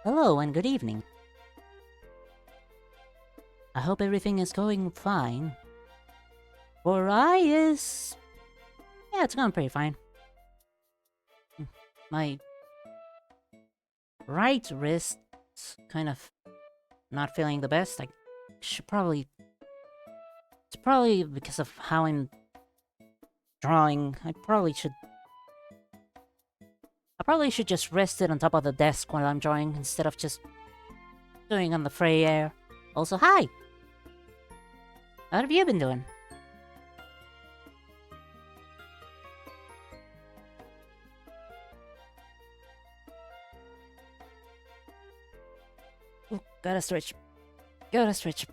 Hello and good evening. I hope everything is going fine. For I is... Yeah, it's going pretty fine. My right wrist's kind of not feeling the best. I should probably... It's probably because of how I'm drawing. I probably should just rest it on top of the desk while I'm drawing instead of just doing on the free air. Also, hi! How have you been doing? Ooh, gotta stretch. Gotta stretch.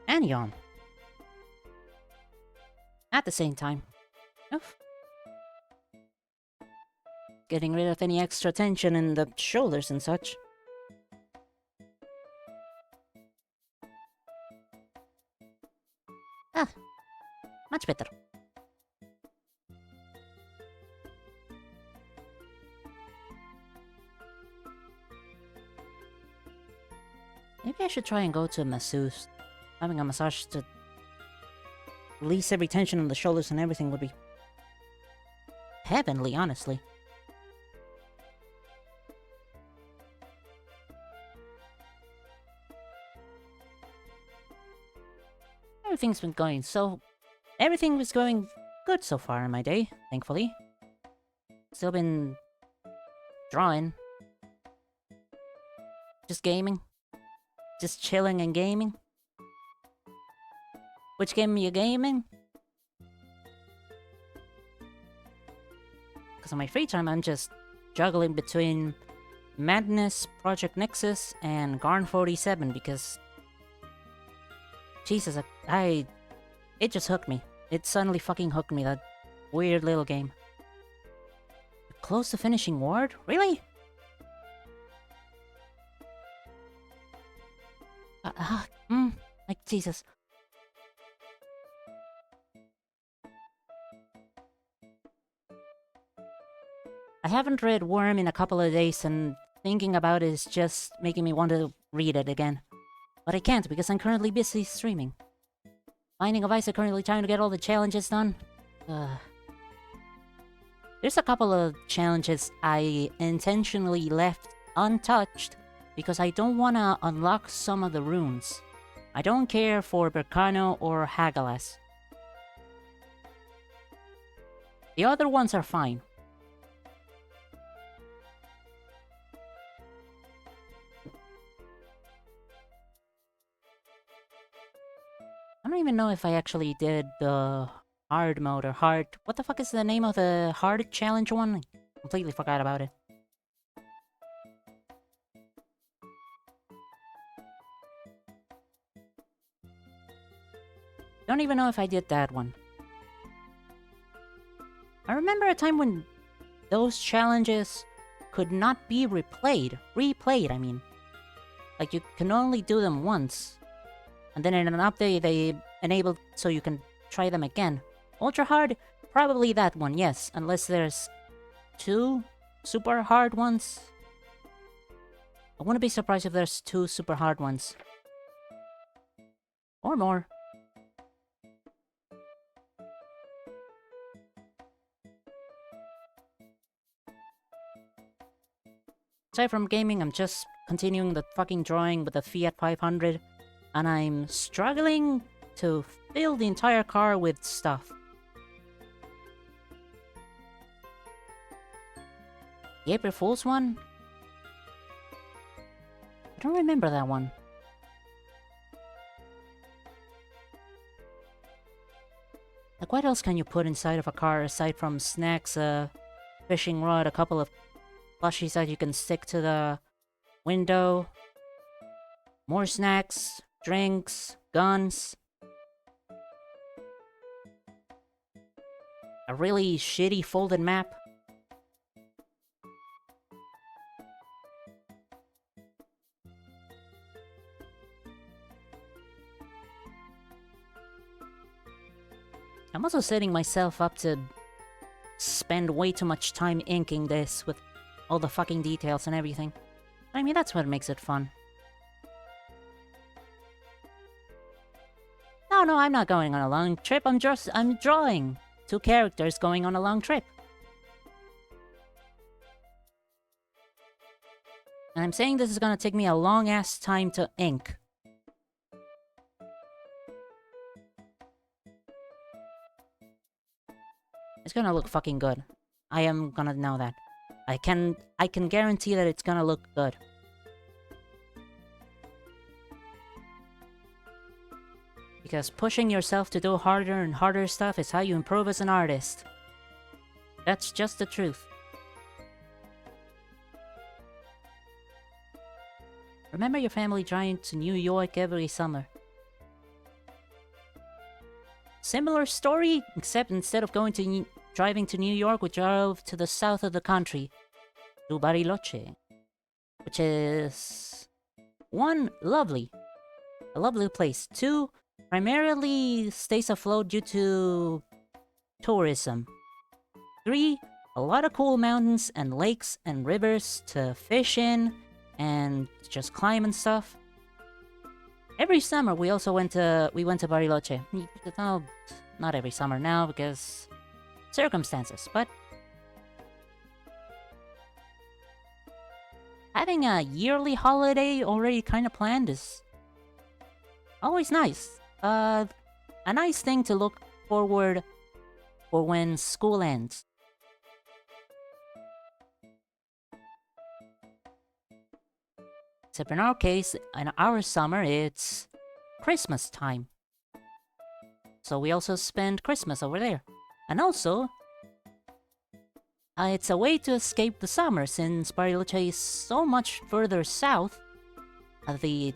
And yawn. At the same time. Oof. Getting rid of any extra tension in the shoulders and such. Ah, much better. Maybe I should try and go to a masseuse. Having a massage to release every tension on the shoulders and everything would be heavenly, honestly. Everything was going good so far in my day, thankfully. Still been drawing. Just gaming. Just chilling and gaming. Which game are you gaming? Because on my free time, I'm just juggling between Madness, Project Nexus, and Garn 47 because... Jesus, it just hooked me. It suddenly fucking hooked me, that weird little game. Close to finishing Ward? Really? Like, Jesus. I haven't read Worm in a couple of days, and thinking about it is just making me want to read it again. But I can't because I'm currently busy streaming. Binding of Isaac currently trying to get all the challenges done. There's a couple of challenges I intentionally left untouched because I don't want to unlock some of the runes. I don't care for Berkano or Hagalas. The other ones are fine. I don't even know if I actually did the hard mode or hard... What the fuck is the name of the hard challenge one? I completely forgot about it. Don't even know if I did that one. I remember a time when those challenges could not be replayed. Replayed, I mean. Like, you can only do them once. And then in an update, they enabled so you can try them again. Ultra hard? Probably that one, yes. Unless there's 2 super hard ones. I wouldn't be surprised if there's 2 super hard ones. Or more. Aside from gaming, I'm just continuing the fucking drawing with the Fiat 500. And I'm struggling to fill the entire car with stuff. The April Fool's one? I don't remember that one. Like, what else can you put inside of a car aside from snacks, a fishing rod, a couple of plushies that you can stick to the window? More snacks, drinks, guns. A really shitty folded map. I'm also setting myself up to spend way too much time inking this with all the fucking details and everything. I mean, that's what makes it fun. No, I'm not going on a long trip. I'm drawing 2 characters going on a long trip. And I'm saying this is gonna take me a long-ass time to ink. It's gonna look fucking good. I am gonna know that. I can guarantee that it's gonna look good. Because pushing yourself to do harder and harder stuff is how you improve as an artist. That's just the truth. Remember your family driving to New York every summer. Similar story, except instead of driving to New York, we drove to the south of the country, to Bariloche, which is 1, lovely, a lovely place. 2, primarily stays afloat due to tourism. 3, a lot of cool mountains and lakes and rivers to fish in and just climb and stuff. Every summer we went to Bariloche. No, not every summer now because circumstances, but having a yearly holiday already kind of planned is always nice. A nice thing to look forward for when school ends. Except in our case, in our summer, it's Christmas time. So we also spend Christmas over there. And also, it's a way to escape the summer since Bariloche is so much further south. The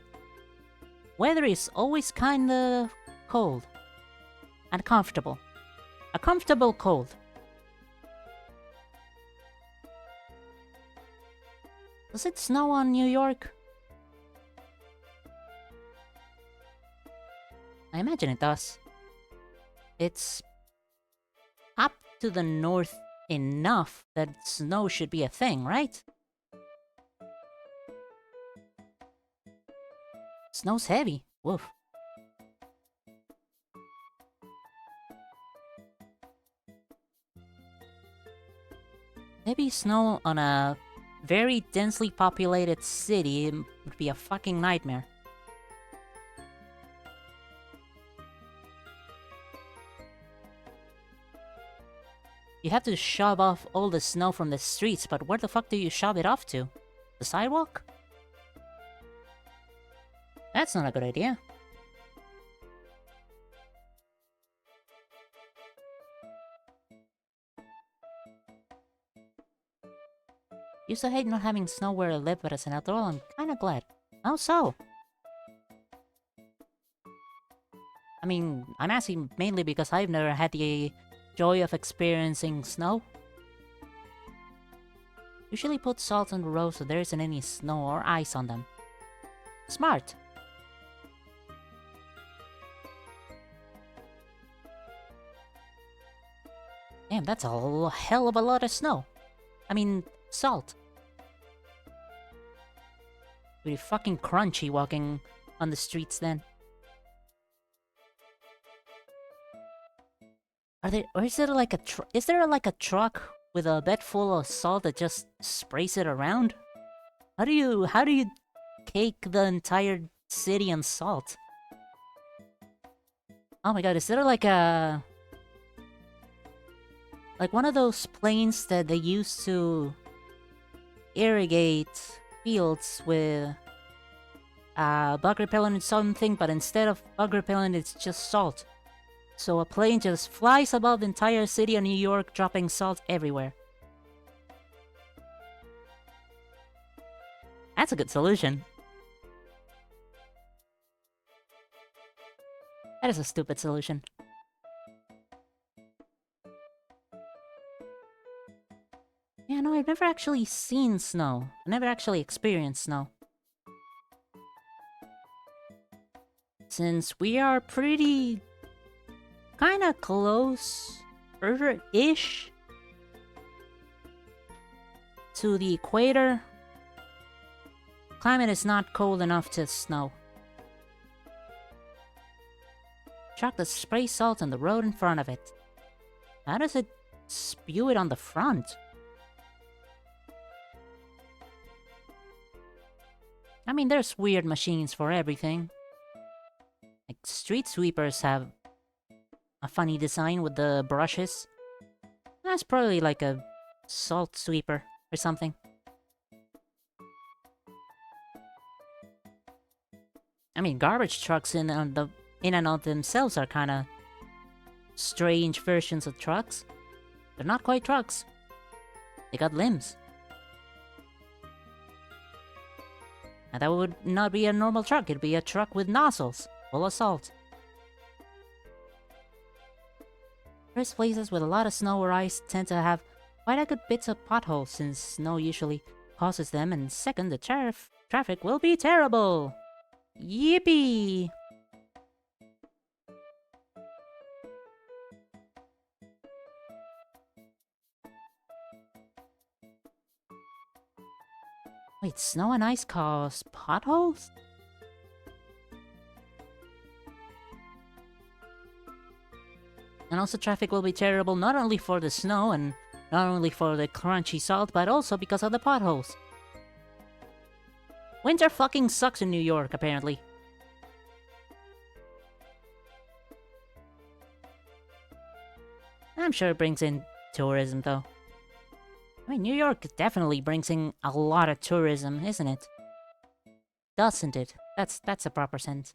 weather is always kinda cold. And comfortable. A comfortable cold. Does it snow on New York? I imagine it does. It's up to the north enough that snow should be a thing, right? Snow's heavy. Woof. Heavy snow on a very densely populated city would be a fucking nightmare. You have to shove off all the snow from the streets, but where the fuck do you shove it off to? The sidewalk? That's not a good idea. Used to hate not having snow where I live, but as an adult, I'm kinda glad. How so? I mean, I'm asking mainly because I've never had the joy of experiencing snow. Usually put salt on the roads so there isn't any snow or ice on them. Smart. Damn, that's a hell of a lot of snow. I mean, salt. Pretty fucking crunchy walking on the streets then. Is there like a truck with a bed full of salt that just sprays it around? How do you cake the entire city in salt? Oh my god, is there like one of those planes that they use to irrigate fields with bug repellent or something, but instead of bug repellent it's just salt. So a plane just flies above the entire city of New York, dropping salt everywhere. That's a good solution. That is a stupid solution. Yeah, no, I've never actually seen snow. I've never actually experienced snow. Since we are pretty kinda close-ish to the equator, climate is not cold enough to snow. Truck that sprays salt on the road in front of it. How does it spew it on the front? I mean, there's weird machines for everything. Like, street sweepers have a funny design with the brushes. That's probably like a salt sweeper or something. I mean, garbage trucks in and of themselves are kind of strange versions of trucks. They're not quite trucks. They got limbs. And that would not be a normal truck, it'd be a truck with nozzles, full of salt. First, places with a lot of snow or ice tend to have quite a good bits of potholes since snow usually causes them, and second, the traffic will be terrible! Yippee! Wait, snow and ice cause potholes? And also traffic will be terrible not only for the snow and not only for the crunchy salt, but also because of the potholes. Winter fucking sucks in New York, apparently. I'm sure it brings in tourism, though. I mean, New York definitely brings in a lot of tourism, isn't it? Doesn't it? That's a proper sense.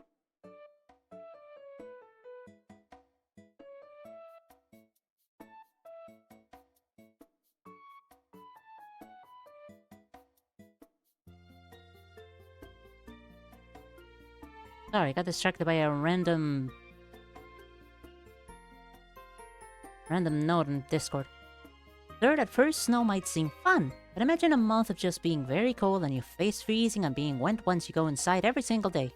Sorry, I got distracted by a random note on Discord. Third, at first, snow might seem fun, but imagine a month of just being very cold and your face freezing and being wet once you go inside every single day.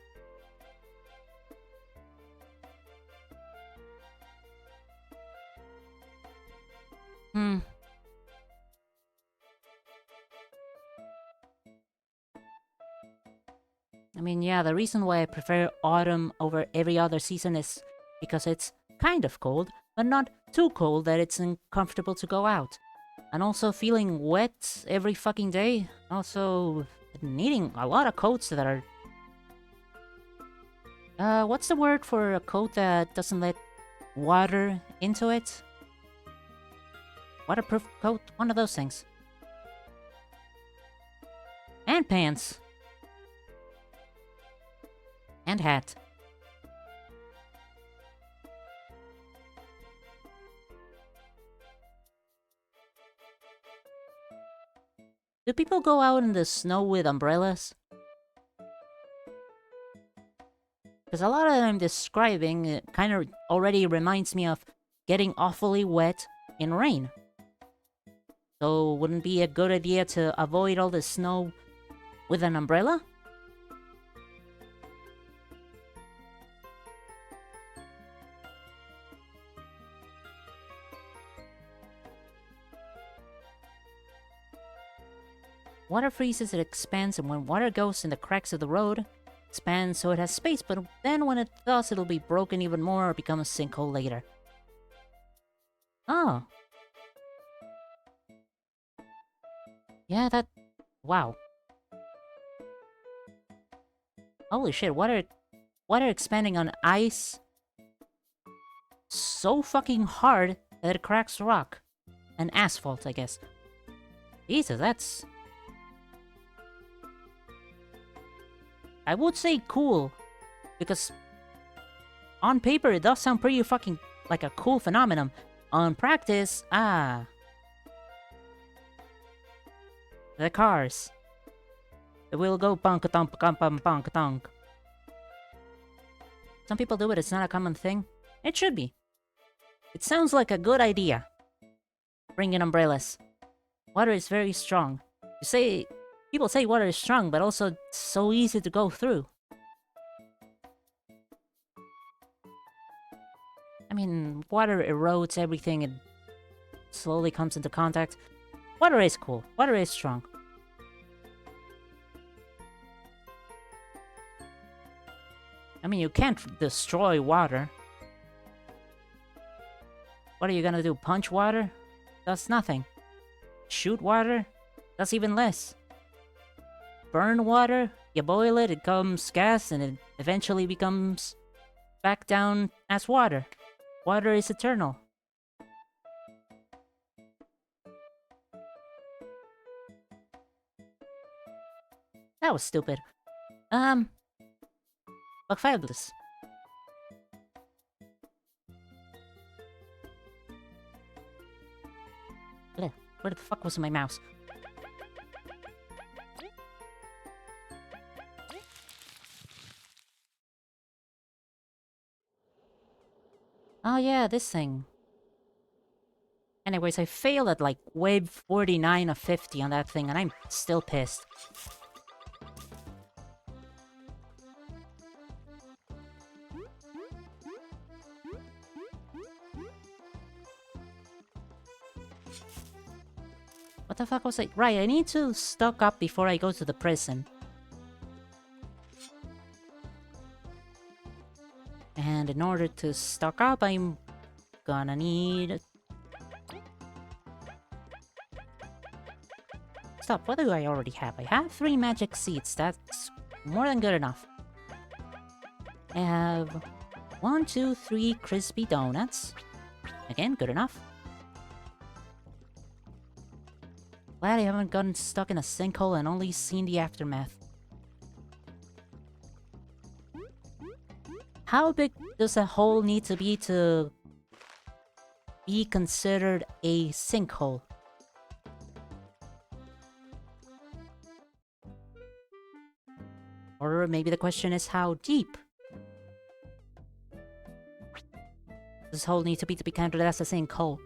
I mean, yeah, the reason why I prefer autumn over every other season is because it's kind of cold, but not too cold that it's uncomfortable to go out. And also feeling wet every fucking day. Also needing a lot of coats that are... what's the word for a coat that doesn't let water into it? Waterproof coat? One of those things. And pants. And hat. Do people go out in the snow with umbrellas? Because a lot of them I'm describing kind of already reminds me of getting awfully wet in rain. So wouldn't it be a good idea to avoid all the snow with an umbrella? Water freezes, it expands, and when water goes in the cracks of the road, expands so it has space, but then when it does, it'll be broken even more or become a sinkhole later. Oh. Yeah, that... Wow. Holy shit, water expanding on ice so fucking hard that it cracks rock. And asphalt, I guess. Jesus, that's... I would say cool, because on paper it does sound pretty fucking like a cool phenomenon. On practice, the cars. It will go bonk-a-donk, bonk-a-donk. Some people do it, it's not a common thing. It should be. It sounds like a good idea. Bring in umbrellas. Water is very strong. People say water is strong, but also so easy to go through. I mean, water erodes everything, it slowly comes into contact. Water is cool. Water is strong. I mean, you can't destroy water. What are you gonna do? Punch water? Does nothing. Shoot water? Does even less. Burn water? You boil it, it becomes gas, and it eventually becomes back down as water. Water is eternal. That was stupid. But Fables. Where the fuck was my mouse? Oh yeah, this thing. Anyways, I failed at like wave 49 of 50 on that thing, and I'm still pissed. What the fuck was I? Right, I need to stock up before I go to the prison. And in order to stock up, I'm gonna need... Stop, what do I already have? I have 3 magic seeds, that's more than good enough. I have 1, 2, 3 crispy donuts. Again, good enough. Glad I haven't gotten stuck in a sinkhole and only seen the aftermath. How big does a hole need to be considered a sinkhole? Or maybe the question is how deep? Does this hole need to be counted as a sinkhole?